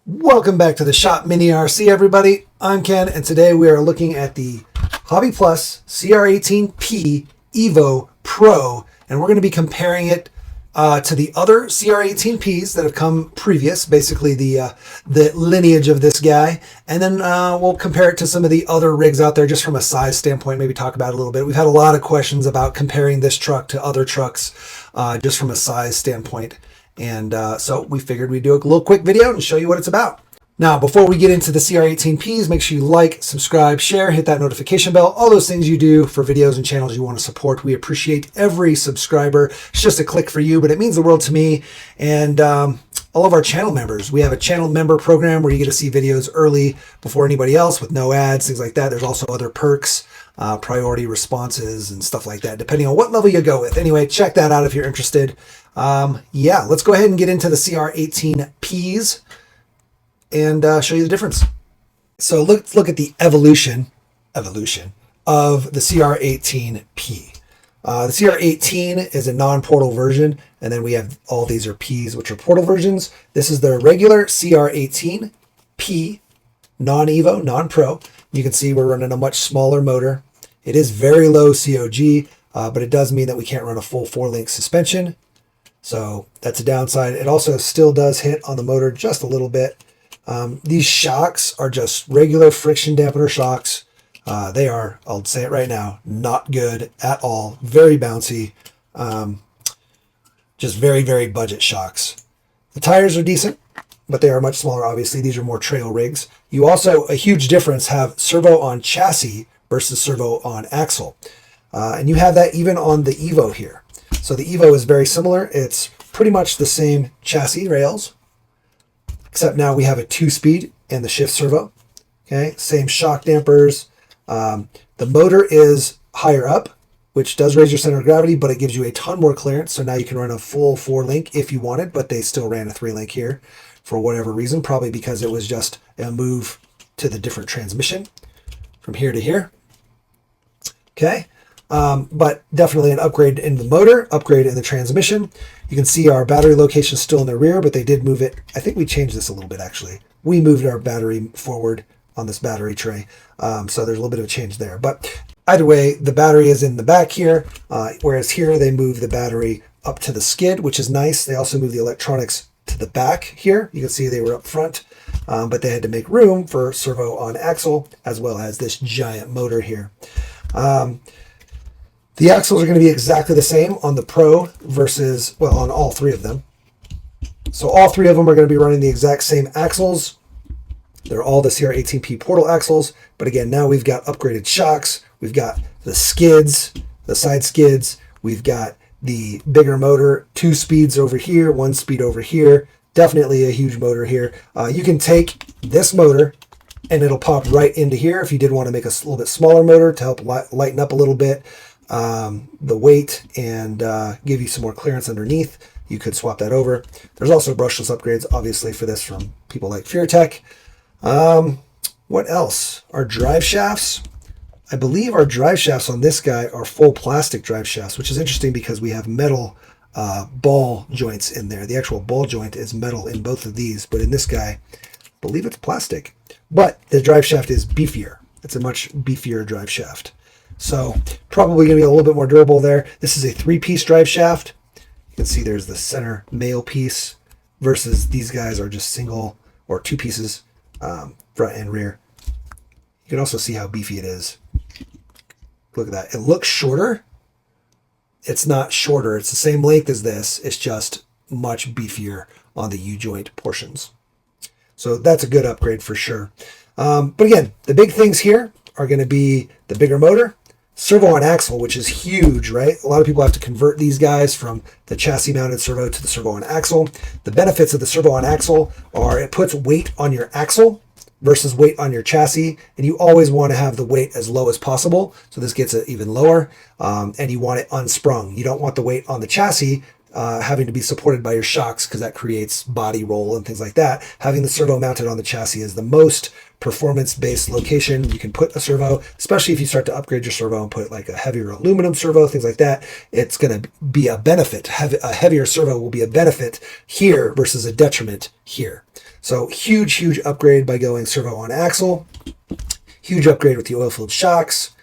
Welcome back to the Shop Mini RC, everybody. I'm Ken, and today we are looking at the Hobby Plus CR18P Evo Pro, and we're going to be comparing it to the other CR18Ps that have come previous, basically the lineage of this guy, and then we'll compare it to some of the other rigs out there just from a size standpoint, maybe talk about it a little bit. We've had a lot of questions about comparing this truck to other trucks just from a size standpoint. And so we figured we'd do a little quick video and show you what it's about. Now, before we get into the CR18Ps, make sure you like, subscribe, share, hit that notification bell, all those things you do for videos and channels you want to support. We appreciate every subscriber. It's just a click for you, but it means the world to me and all of our channel members. We have a channel member program where you get to see videos early before anybody else with no ads, things like that. There's also other perks, priority responses and stuff like that, depending on what level you go with. Anyway, check that out if you're interested. Yeah, let's go ahead and get into the CR18Ps and show you the difference. So let's look at the evolution of the CR18P. The CR18 is a non-portal version, and then we have all these are Ps, which are portal versions. This is the regular CR18P, non-Evo, non-Pro. You can see we're running a much smaller motor. It is very low COG, but it does mean that we can't run a full 4-link suspension. So that's a downside. It also still does hit on the motor just a little bit. These shocks are just regular friction dampener shocks. They are, I'll say it right now, not good at all. Very bouncy. Just very, very budget shocks. The tires are decent, but they are much smaller, obviously. These are more trail rigs. You also, a huge difference, have servo on chassis versus servo on axle. And you have that even on the Evo here. So the Evo is very similar. It's pretty much the same chassis rails, except now we have a 2-speed and the shift servo. Okay, same shock dampers. The motor is higher up, which does raise your center of gravity, but it gives you a ton more clearance. So now you can run a full 4-link if you wanted, but they still ran a 3-link here for whatever reason, probably because it was just a move to the different transmission from here to here. Okay. But definitely an upgrade in the motor, upgrade in the transmission. You can see our battery location is still in the rear, but they did move it. I think we changed this a little bit, actually. We moved our battery forward on this battery tray. So there's a little bit of a change there. But either way, the battery is in the back here, whereas here they move the battery up to the skid, which is nice. They also move the electronics to the back here. You can see they were up front, but they had to make room for servo on axle, as well as this giant motor here. The axles are going to be exactly the same on the Pro versus, well, on all three of them. So all three of them are going to be running the exact same axles. They're all the CR18P portal axles. But again, now we've got upgraded shocks. We've got the skids, the side skids. We've got the bigger motor, 2 speeds over here, 1 speed over here. Definitely a huge motor here. You can take this motor and it'll pop right into here if you did want to make a little bit smaller motor to help lighten up a little bit the weight and give you some more clearance underneath. You could swap that over. There's also brushless upgrades, obviously, for this from people like Furitek. What else? Our drive shafts. I believe our drive shafts on this guy are full plastic drive shafts, which is interesting because we have metal ball joints in there. The actual ball joint is metal in both of these, but in this guy, I believe it's plastic. But the drive shaft is beefier. It's a much beefier drive shaft. So probably going to be a little bit more durable there. This is a 3-piece drive shaft. You can see there's the center male piece versus these guys are just single or 2 pieces, front and rear. You can also see how beefy it is. Look at that. It looks shorter. It's not shorter. It's the same length as this. It's just much beefier on the U-joint portions. So that's a good upgrade for sure. But again, the big things here are going to be the bigger motor, servo on axle, which is huge, right? A lot of people have to convert these guys from the chassis mounted servo to the servo on axle. The benefits of the servo on axle are it puts weight on your axle versus weight on your chassis, and you always want to have the weight as low as possible. So this gets it even lower, and you want it unsprung. You don't want the weight on the chassis having to be supported by your shocks because that creates body roll and things like that. Having the servo mounted on the chassis is the most performance-based location you can put a servo, especially if you start to upgrade your servo and put like a heavier aluminum servo, things like that. It's going to be a benefit. A heavier servo will be a benefit here versus a detriment here. So huge upgrade by going servo on axle. Huge upgrade with the oil-filled shocks.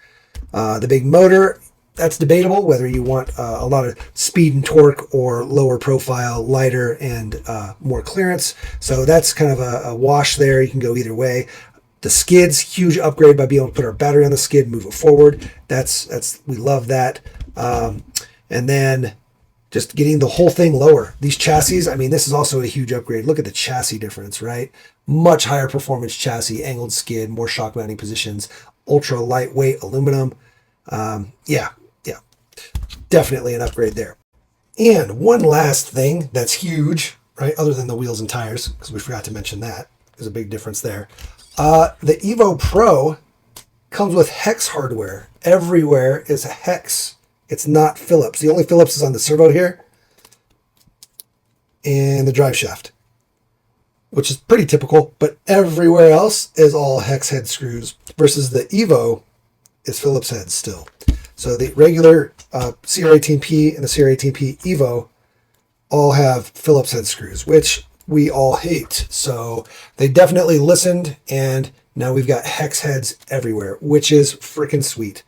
The big motor, that's debatable whether you want a lot of speed and torque or lower profile, lighter, and more clearance. So that's kind of a wash there. You can go either way. The skids, huge upgrade by being able to put our battery on the skid, move it forward. We love that. And then just getting the whole thing lower. These chassis, I mean, this is also a huge upgrade. Look at the chassis difference, right? Much higher performance chassis, angled skid, more shock mounting positions, ultra lightweight aluminum. Yeah, definitely an upgrade there. And one last thing that's huge, right, other than the wheels and tires, because we forgot to mention that. There's a big difference there. The Evo Pro comes with hex hardware. Everywhere is a hex. It's not Phillips. The only Phillips is on the servo here and the drive shaft, which is pretty typical, but everywhere else is all hex head screws versus the Evo is Phillips heads still. So the regular CR18P and the CR18P Evo all have Phillips head screws, which we all hate. So they definitely listened, and now we've got hex heads everywhere, which is freaking sweet.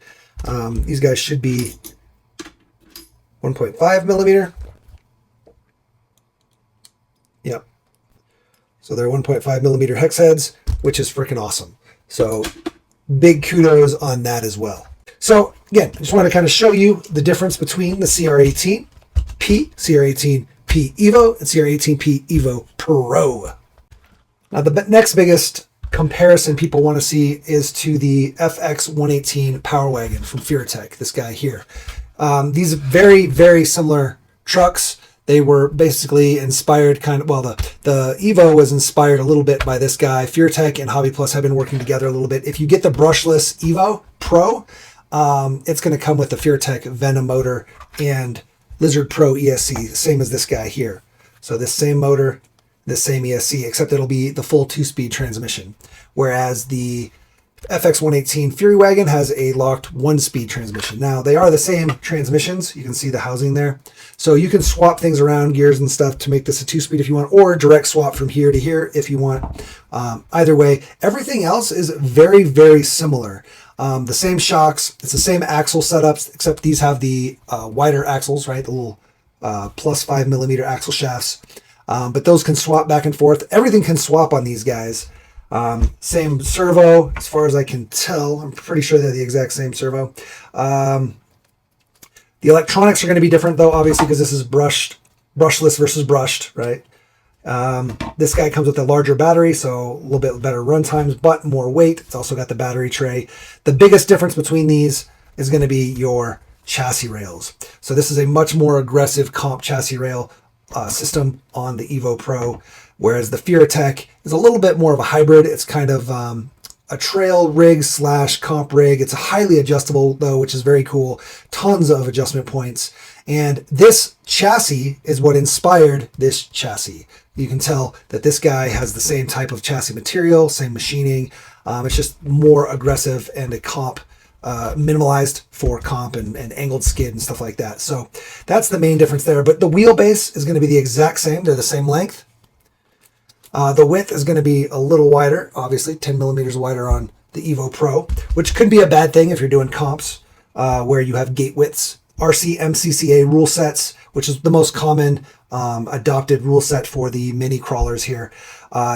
These guys should be 1.5 millimeter. Yep. So they're 1.5 millimeter hex heads, which is freaking awesome. So big kudos on that as well. So again, I just want to kind of show you the difference between the CR18P, CR18P Evo, and CR18P Evo Pro. Now the next biggest comparison people want to see is to the FX118 Power Wagon from Furitek, this guy here. These very similar trucks. They were basically inspired the Evo was inspired a little bit by this guy. Furitek and Hobby Plus have been working together a little bit. If you get the brushless Evo Pro, it's going to come with the Furitek Venom motor and Lizard Pro ESC, same as this guy here. So this same motor, this same ESC, except it'll be the full 2-speed transmission. Whereas the FX118 Fury Wagon has a locked 1-speed transmission. Now, they are the same transmissions. You can see the housing there. So you can swap things around, gears and stuff, to make this a 2-speed if you want, or direct swap from here to here if you want. Either way, everything else is very similar. The same shocks, it's the same axle setups, except these have the wider axles, right? The little plus 5 millimeter axle shafts. But those can swap back and forth. Everything can swap on these guys. Same servo, as far as I can tell. I'm pretty sure they're the exact same servo. The electronics are going to be different, though, obviously, because this is brushless versus brushed, right? This guy comes with a larger battery, so a little bit better run times, but more weight. It's also got the battery tray. The biggest difference between these is going to be your chassis rails. So this is a much more aggressive comp chassis rail system on the Evo Pro, whereas the Furitek is a little bit more of a hybrid. It's kind of a trail rig / comp rig. It's highly adjustable, though, which is very cool. Tons of adjustment points. And this chassis is what inspired this chassis. You can tell that this guy has the same type of chassis material, same machining. It's just more aggressive and a comp, minimalized for comp and angled skid and stuff like that. So that's the main difference there. But the wheelbase is going to be the exact same. They're the same length. The width is going to be a little wider, obviously 10 millimeters wider on the Evo Pro, which could be a bad thing if you're doing comps where you have gate widths. RC MCCA rule sets, which is the most common adopted rule set for the mini crawlers here.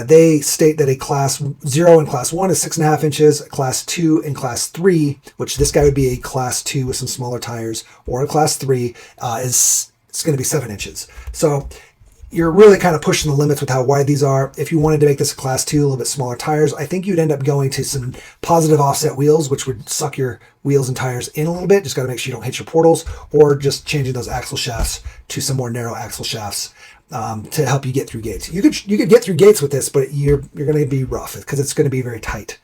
They state that a class 0 and class 1 is 6.5 inches, a class 2 and class 3, which this guy would be a class 2 with some smaller tires, or a class 3 it's going to be 7 inches. So you're really kind of pushing the limits with how wide these are. If you wanted to make this a class 2, a little bit smaller tires, I think you'd end up going to some positive offset wheels, which would suck your wheels and tires in a little bit. Just got to make sure you don't hit your portals, or just changing those axle shafts to some more narrow axle shafts to help you get through gates. You could get through gates with this, but you're going to be rough because it's going to be very tight.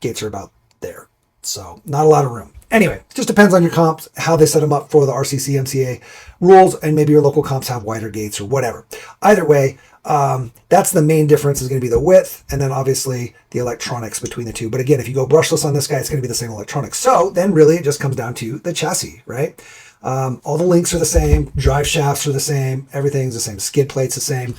Gates are about there, so not a lot of room. Anyway, it just depends on your comps, how they set them up for the RCC MCA rules, and maybe your local comps have wider gates or whatever. Either way, that's the main difference, is going to be the width, and then obviously the electronics between the two. But again, if you go brushless on this guy, it's going to be the same electronics. So then really it just comes down to the chassis, right? All the links are the same. Drive shafts are the same. Everything's the same. Skid plate's the same,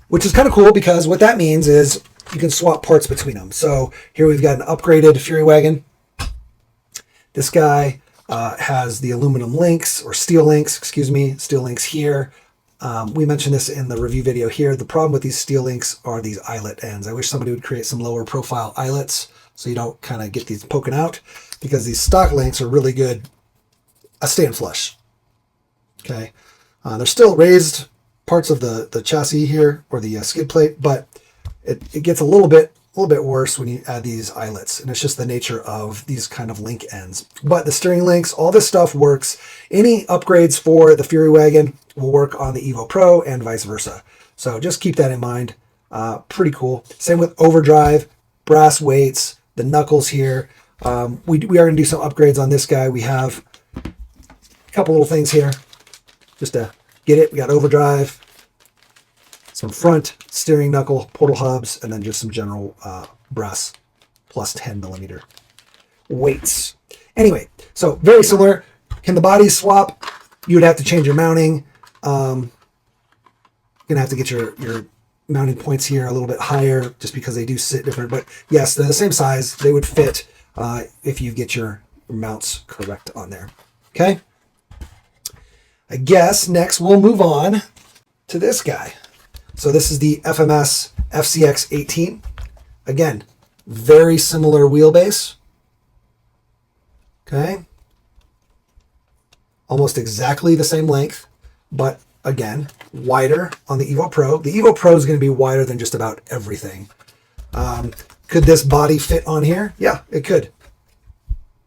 which is kind of cool because what that means is you can swap parts between them. So here we've got an upgraded Fury Wagon. This guy has the aluminum links, or steel links, excuse me, steel links here. We mentioned this in the review video here. The problem with these steel links are these eyelet ends. I wish somebody would create some lower profile eyelets so you don't kind of get these poking out, because these stock links are really good at staying flush. Okay, they're still raised parts of the chassis here, or the skid plate, but it gets a little bit worse when you add these eyelets, and it's just the nature of these kind of link ends. But the steering links, all this stuff works. Any upgrades for the Fury Wagon will work on the Evo Pro and vice versa. So just keep that in mind. Pretty cool. Same with overdrive, brass weights, the knuckles here. We are going to do some upgrades on this guy. We have a couple little things here just to get it. We got overdrive, some front steering knuckle portal hubs, and then just some general brass plus 10 millimeter weights. Anyway, so very similar. Can the bodies swap? You would have to change your mounting. You're gonna have to get your mounting points here a little bit higher just because they do sit different. But yes, they're the same size. They would fit if you get your mounts correct on there. Okay. I guess next we'll move on to this guy. So this is the FMS FCX18. Again, very similar wheelbase. Okay. Almost exactly the same length, but again, wider on the Evo Pro. The Evo Pro is going to be wider than just about everything. Could this body fit on here? Yeah, it could.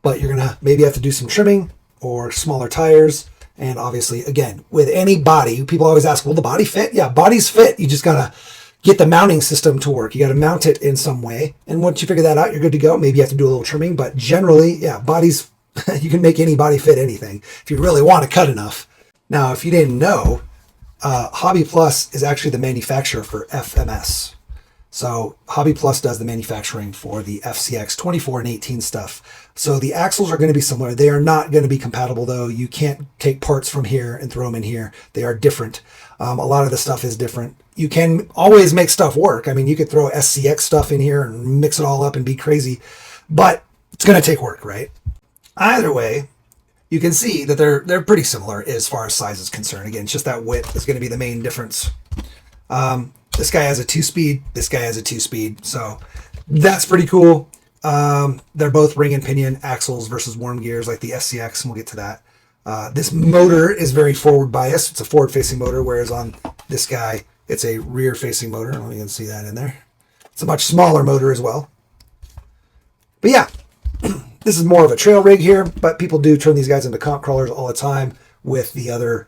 But you're going to maybe have to do some trimming or smaller tires. And obviously, again, with any body, people always ask, will the body fit? Yeah, bodies fit. You just got to get the mounting system to work. You got to mount it in some way. And once you figure that out, you're good to go. Maybe you have to do a little trimming. But generally, yeah, bodies, you can make any body fit anything if you really want to cut enough. Now, if you didn't know, Hobby Plus is actually the manufacturer for FMS. So Hobby Plus does the manufacturing for the FCX 24 and 18 stuff. So the axles are going to be similar. They are not going to be compatible, though. You can't take parts from here and throw them in here. They are different. A lot of the stuff is different. You can always make stuff work. I mean, you could throw SCX stuff in here and mix it all up and be crazy, but it's going to take work, right? Either way, you can see that they're pretty similar as far as size is concerned. Again, it's just that width is going to be the main difference. This guy has a 2-speed. This guy has a 2-speed. So that's pretty cool. They're both ring and pinion axles versus worm gears like the SCX, and we'll get to that. This motor is very forward biased. It's a forward-facing motor, whereas on this guy, it's a rear-facing motor. I don't know if you can see that in there. It's a much smaller motor as well. But yeah, this is more of a trail rig here, but people do turn these guys into comp crawlers all the time with the other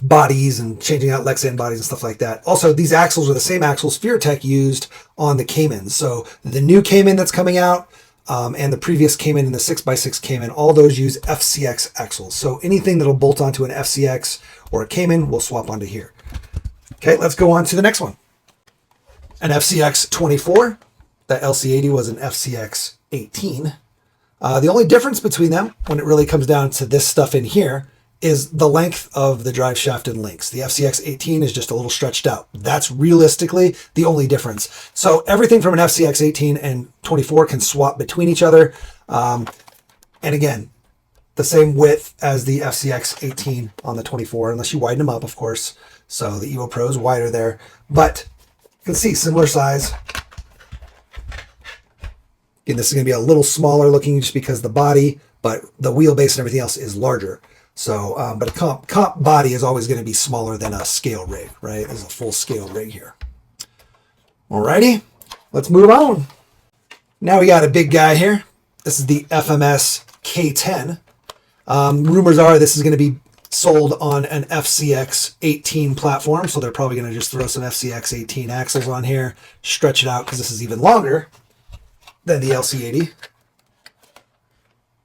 bodies and changing out Lex end bodies and stuff like that. Also, these axles are the same axles Furitek used on the Cayman. So the new Cayman that's coming out and the previous Cayman and the 6x6 Cayman, all those use FCX axles. So anything that'll bolt onto an FCX or a Cayman will swap onto here. Okay, let's go on to the next one. An FCX 24. That LC80 was an FCX 18. The only difference between them, when it really comes down to this stuff in here, is the length of the drive shaft and links. The FCX 18 is just a little stretched out. That's realistically the only difference. So everything from an FCX 18 and 24 can swap between each other. And again, the same width as the FCX 18 on the 24, unless you widen them up, of course. So the Evo Pro is wider there, but you can see similar size. Again, this is going to be a little smaller looking just because the body, but the wheelbase and everything else is larger. So, but a comp body is always going to be smaller than a scale rig, right? There's a full scale rig here. Alrighty, let's move on. Now we got a big guy here. This is the FMS K10. Rumors are this is going to be sold on an FCX 18 platform, so they're probably going to just throw some FCX 18 axles on here, stretch it out because this is even longer than the LC80.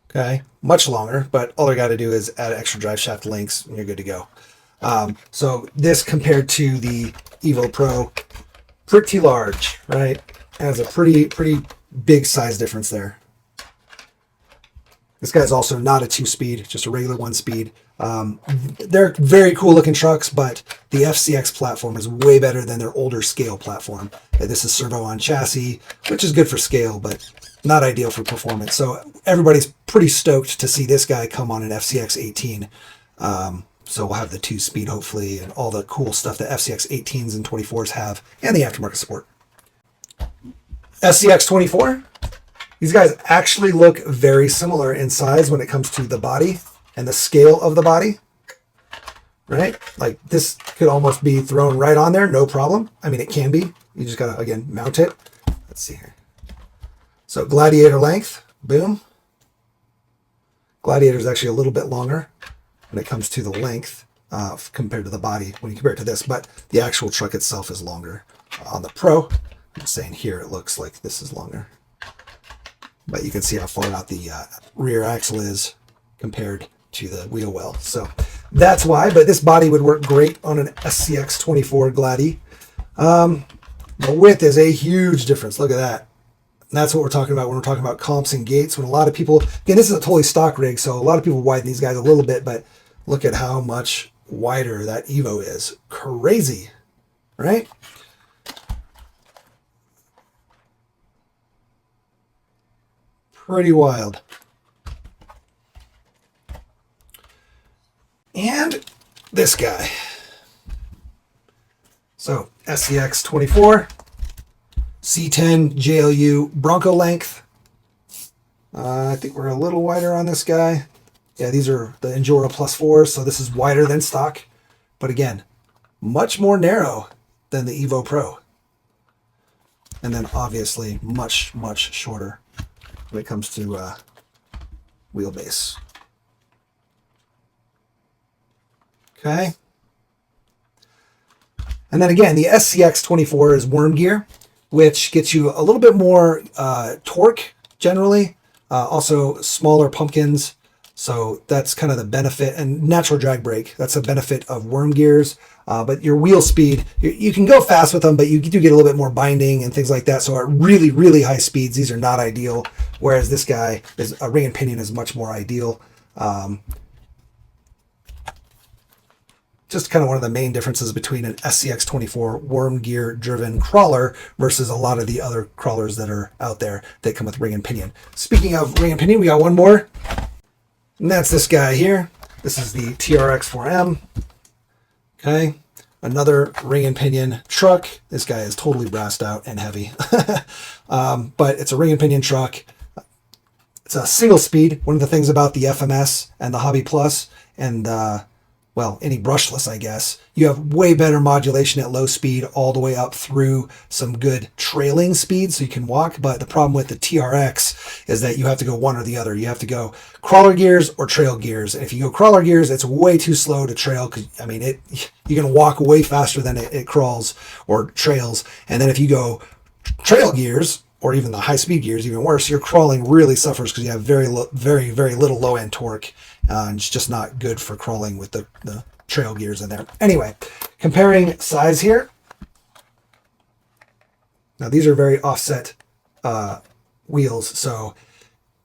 Okay, much longer, but all they got to do is add extra drive shaft links and you're good to go. So this compared to the Evo Pro, pretty large, right? Has a pretty big size difference there. This guy's also not a 2-speed, just a regular 1-speed. They're very cool looking trucks, but the FCX platform is way better than their older scale platform. This is servo on chassis, which is good for scale, but not ideal for performance. So everybody's pretty stoked to see this guy come on an FCX 18. So we'll have the 2-speed hopefully, and all the cool stuff that FCX 18s and 24s have, and the aftermarket support. SCX 24. These guys actually look very similar in size when it comes to the body and the scale of the body, right? Like this could almost be thrown right on there, no problem. I mean, it can be. You just gotta, again, mount it. Let's see here. So Gladiator length, boom. Gladiator is actually a little bit longer when it comes to the length compared to the body when you compare it to this, but the actual truck itself is longer. On the Pro, I'm saying here it looks like this is longer. But you can see how far out the rear axle is compared to the wheel well. So that's why, but this body would work great on an SCX 24 Gladi. The width is a huge difference. Look at that. And that's what we're talking about when we're talking about comps and gates. When a lot of people, again, this is a totally stock rig, so a lot of people widen these guys a little bit, but look at how much wider that Evo is. Crazy, right? Pretty wild. And this guy. So SCX 24, C10 JLU Bronco length. I think we're a little wider on this guy. Yeah, these are the Injora +4, so this is wider than stock. But again, much more narrow than the Evo Pro. And then obviously much, much shorter when it comes to wheelbase. Okay. And then again, the SCX 24 is worm gear, which gets you a little bit more torque generally. Also smaller pumpkins. So that's kind of the benefit, and natural drag brake. That's a benefit of worm gears. But your wheel speed, you can go fast with them, but you do get a little bit more binding and things like that. So at really, really high speeds, these are not ideal. Whereas this guy, a ring and pinion is much more ideal. Just kind of one of the main differences between an SCX 24 worm gear driven crawler versus a lot of the other crawlers that are out there that come with ring and pinion. Speaking of ring and pinion, we got one more. And that's this guy here. This is the TRX4M. Okay. Another ring and pinion truck. This guy is totally brassed out and heavy. But it's a ring and pinion truck. It's a single speed. One of the things about the FMS and the Hobby Plus and well, any brushless, I guess, you have way better modulation at low speed all the way up through some good trailing speed so you can walk. But the problem with the TRX is that you have to go one or the other. You have to go crawler gears or trail gears. And if you go crawler gears, it's way too slow to trail because, I mean, you're going to walk way faster than it crawls or trails. And then if you go trail gears, or even the high-speed gears, even worse, your crawling really suffers because you have very little low-end torque. And it's just not good for crawling with the trail gears in there. Anyway, comparing size here. Now, these are very offset wheels, so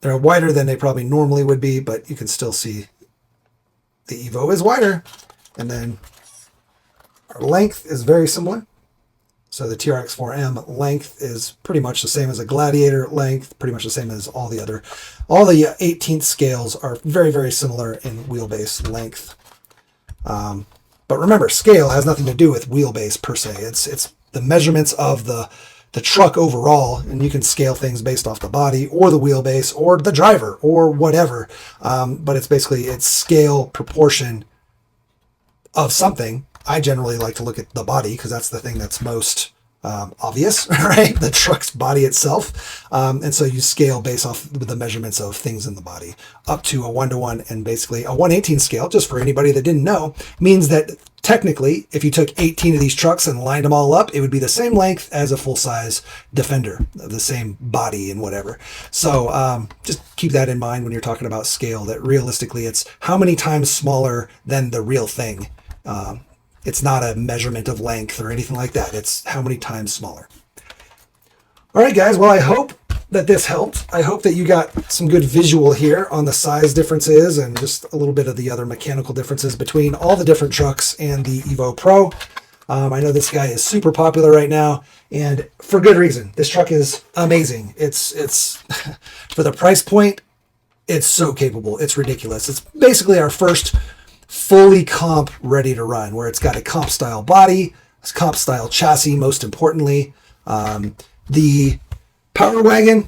they're wider than they probably normally would be, but you can still see the Evo is wider. And then our length is very similar. So the TRX4M length is pretty much the same as a Gladiator length, pretty much the same as all the 18th scales are very, very similar in wheelbase length. But remember, scale has nothing to do with wheelbase per se. It's the measurements of the truck overall, and you can scale things based off the body or the wheelbase or the driver or whatever. But it's scale proportion of something. I generally like to look at the body because that's the thing that's most obvious, right? The truck's body itself. And so you scale based off the measurements of things in the body up to a 1-to-1, and basically a 1/18 scale, just for anybody that didn't know, means that technically if you took 18 of these trucks and lined them all up, it would be the same length as a full-size Defender, the same body and whatever. So just keep that in mind when you're talking about scale, that realistically it's how many times smaller than the real thing. It's not a measurement of length or anything like that. It's how many times smaller. All right, guys. Well, I hope that this helped. I hope that you got some good visual here on the size differences and just a little bit of the other mechanical differences between all the different trucks and the Evo Pro. I know this guy is super popular right now, and for good reason. This truck is amazing. It's for the price point, it's so capable. It's ridiculous. It's basically our first fully comp ready to run, where it's got a comp style body, a comp style chassis, most importantly. The Power Wagon,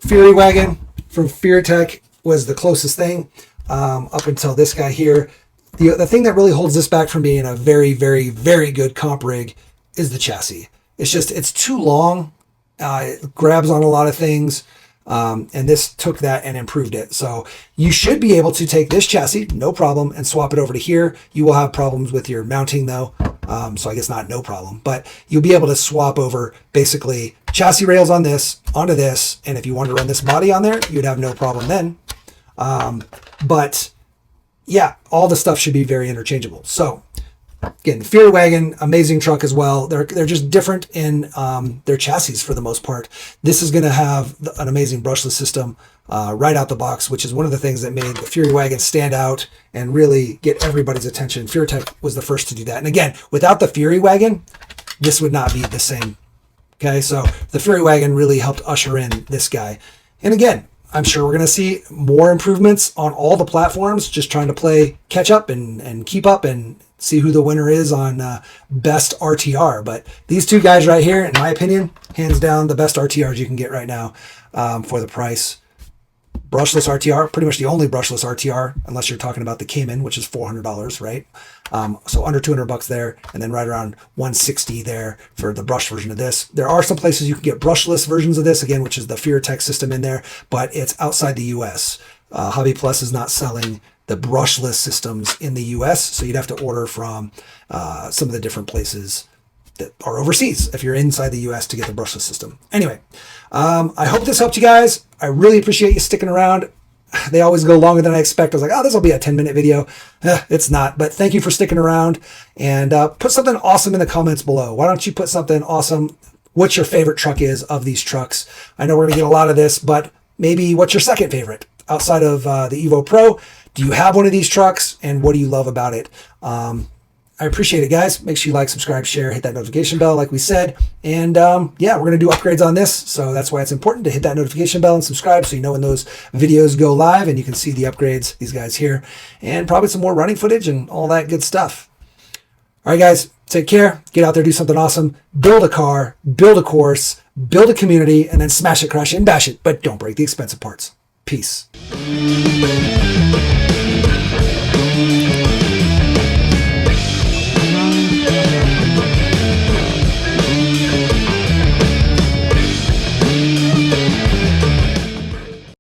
Fury Wagon from Furitek was the closest thing up until this guy here. The thing that really holds this back from being a very, very, very good comp rig is the chassis. It's too long. It grabs on a lot of things. And this took that and improved it. So you should be able to take this chassis, no problem, and swap it over to here. You will have problems with your mounting though. So I guess not no problem, but you'll be able to swap over basically chassis rails on this onto this. And if you wanted to run this body on there, you'd have no problem then. But yeah, all the stuff should be very interchangeable. So again, Fury Wagon, amazing truck as well. They're just different in their chassis for the most part. This is going to have an amazing brushless system right out the box, which is one of the things that made the Fury Wagon stand out and really get everybody's attention. Furitek was the first to do that. And again, without the Fury Wagon, this would not be the same. Okay, so the Fury Wagon really helped usher in this guy. And again, I'm sure we're going to see more improvements on all the platforms, just trying to play catch up and keep up and see who the winner is on best RTR. But these two guys right here, in my opinion, hands down the best RTRs you can get right now for the price. Brushless RTR, pretty much the only brushless RTR, unless you're talking about the Cayman, which is $400, right? So under $200 there, and then right around $160 there for the brush version of this. There are some places you can get brushless versions of this, again, which is the Furitek system in there, but it's outside the US. Hobby Plus is not selling the brushless systems in the US, so you'd have to order from some of the different places that are overseas if you're inside the US to get the brushless system. Anyway, I hope this helped you guys. I really appreciate you sticking around. They always go longer than I expect. I was like, oh, this will be a 10-minute video. It's not, but thank you for sticking around, and put something awesome in the comments below. Why don't you put something awesome, what your favorite truck is of these trucks? I know we're gonna get a lot of this, but maybe what's your second favorite outside of the Evo Pro? Do you have one of these trucks, and what do you love about it? I appreciate it, guys. Make sure you like, subscribe, share, hit that notification bell like we said. And yeah, we're going to do upgrades on this, so that's why it's important to hit that notification bell and subscribe so you know when those videos go live and you can see the upgrades, these guys here, and probably some more running footage and all that good stuff. All right, guys, take care. Get out there, do something awesome. Build a car, build a course, build a community, and then smash it, crash it, and bash it, but don't break the expensive parts. Peace.